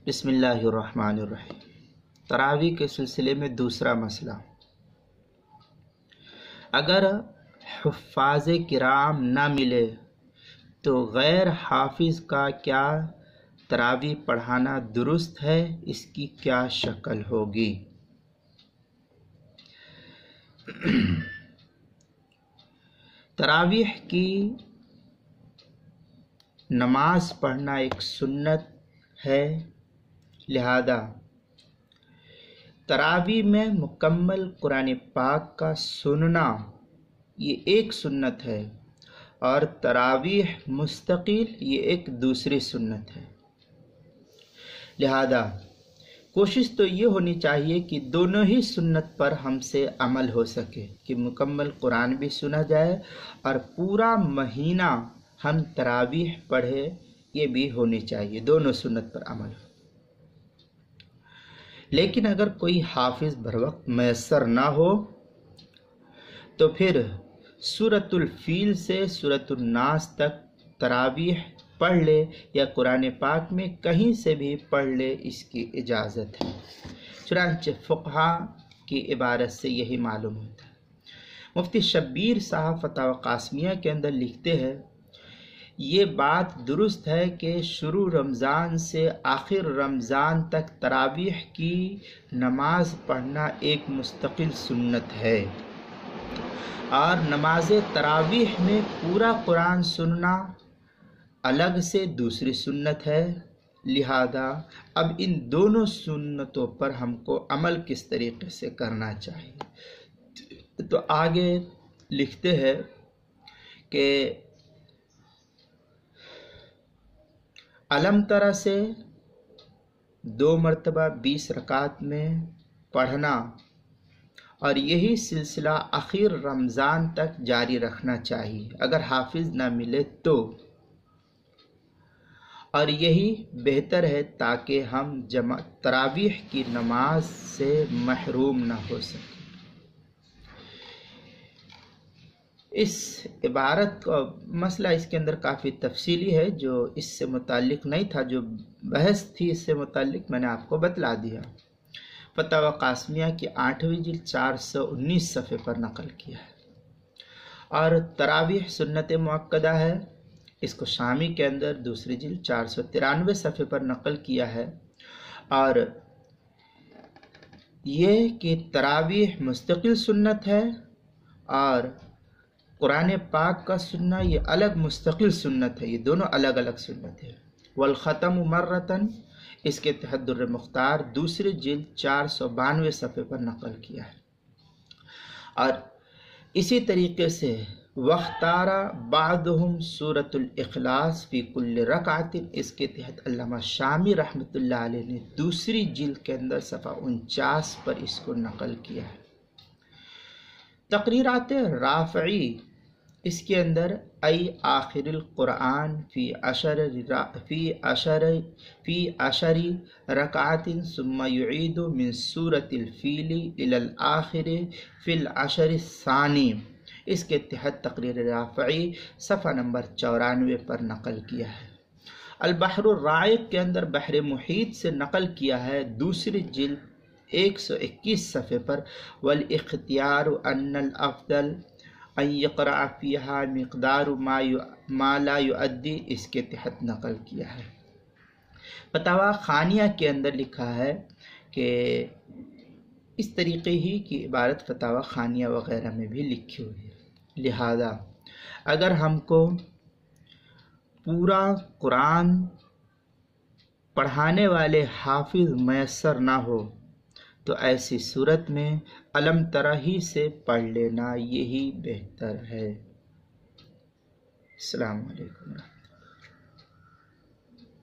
بسم اللہ الرحمن الرحیم۔ تراویح کے سلسلے میں دوسرا مسئلہ، اگر حفاظ کرام نہ ملے تو غیر حافظ کا کیا تراویح پڑھانا درست ہے؟ اس کی کیا شکل ہوگی؟ تراویح کی نماز پڑھنا ایک سنت ہے، لہذا تراویح میں مکمل قرآن پاک کا سننا یہ ایک سنت ہے، اور تراویح مستقل یہ ایک دوسری سنت ہے۔ لہذا کوشش تو یہ ہونی چاہیے کہ دونوں ہی سنت پر ہم سے عمل ہو سکے، کہ مکمل قرآن بھی سنا جائے اور پورا مہینہ ہم تراویح پڑھے، یہ بھی ہونی چاہیے، دونوں سنت پر عمل ہو۔ لیکن اگر کوئی حافظ بروقت میسر نہ ہو تو پھر سورۃ الفیل سے سورۃ الناس تک تراویح پڑھ لے، یا قرآن پاک میں کہیں سے بھی پڑھ لے، اس کی اجازت ہے۔ چنانچہ فقہا کی عبارت سے یہی معلوم ہوتا ہے۔ مفتی شبیر صاحب فتاوی قاسمیہ کے اندر لکھتے ہیں، یہ بات درست ہے کہ شروع رمضان سے آخر رمضان تک تراویح کی نماز پڑھنا ایک مستقل سنت ہے، اور نماز تراویح میں پورا قرآن سننا الگ سے دوسری سنت ہے۔ لہذا اب ان دونوں سنتوں پر ہم کو عمل کس طریقے سے کرنا چاہیے؟ تو آگے لکھتے ہیں کہ علم ترا سے 2 مرتبہ 20 رکعت میں پڑھنا، اور یہی سلسلہ آخر رمضان تک جاری رکھنا چاہیے اگر حافظ نہ ملے تو، اور یہی بہتر ہے تاکہ ہم تراویح کی نماز سے محروم نہ ہو سکیں۔ اس عبارت کا مسئلہ اس کے اندر کافی تفصیلی ہے، جو اس سے متعلق نہیں تھا، جو بحث تھی اس سے متعلق میں نے آپ کو بتلا دیا۔ فتاوی قاسمیہ کی 8ویں جلد 419 صفحے پر نقل کیا ہے۔ اور تراویح سنت مؤکدہ ہے، اس کو شامی کے اندر دوسری جلد 493 صفحے پر نقل کیا ہے۔ اور یہ کہ تراویح مستقل سنت ہے اور قرآن پاک کا سننا یہ الگ مستقل سنت ہے، یہ دونوں الگ الگ سنت ہے۔ والختم مرتن، اس کے تحت در مختار دوسری جلد 492 صفحے پر نقل کیا ہے۔ اور اسی طریقے سے واختار بعضهم سورۃ الاخلاص فی کل رکعت، اس کے تحت علامہ شامی رحمۃ اللہ علیہ نے دوسری جلد کے اندر صفحہ 49 پر اس کو نقل کیا ہے۔ تقریرات رافعی، اس کے اندر ای آخر القرآن فی عشر رکعات ثم یعید من سورۃ الفیل الی الآخر فی العشر الثانی، اس کے تحت تقریر رافعی صفحہ نمبر 94 پر نقل کیا ہے۔ البحر الرائق کے اندر بحر محیط سے نقل کیا ہے دوسری جلد 121 صفحے پر، والاختیار ان الافضل ان یقرأ فیہا مقدار ما لا یؤدی، اس کے تحت نقل کیا ہے۔ فتاوی خانیہ کے اندر لکھا ہے کہ اس طریقے ہی کی عبارت فتاوی خانیہ وغیرہ میں بھی لکھی ہوئی ہے۔ لہذا اگر ہم کو پورا قرآن پڑھانے والے حافظ میسر نہ ہو تو ایسی صورت میں علم ترا ہی سے پڑھ لینا یہی بہتر ہے۔ السلام علیکم۔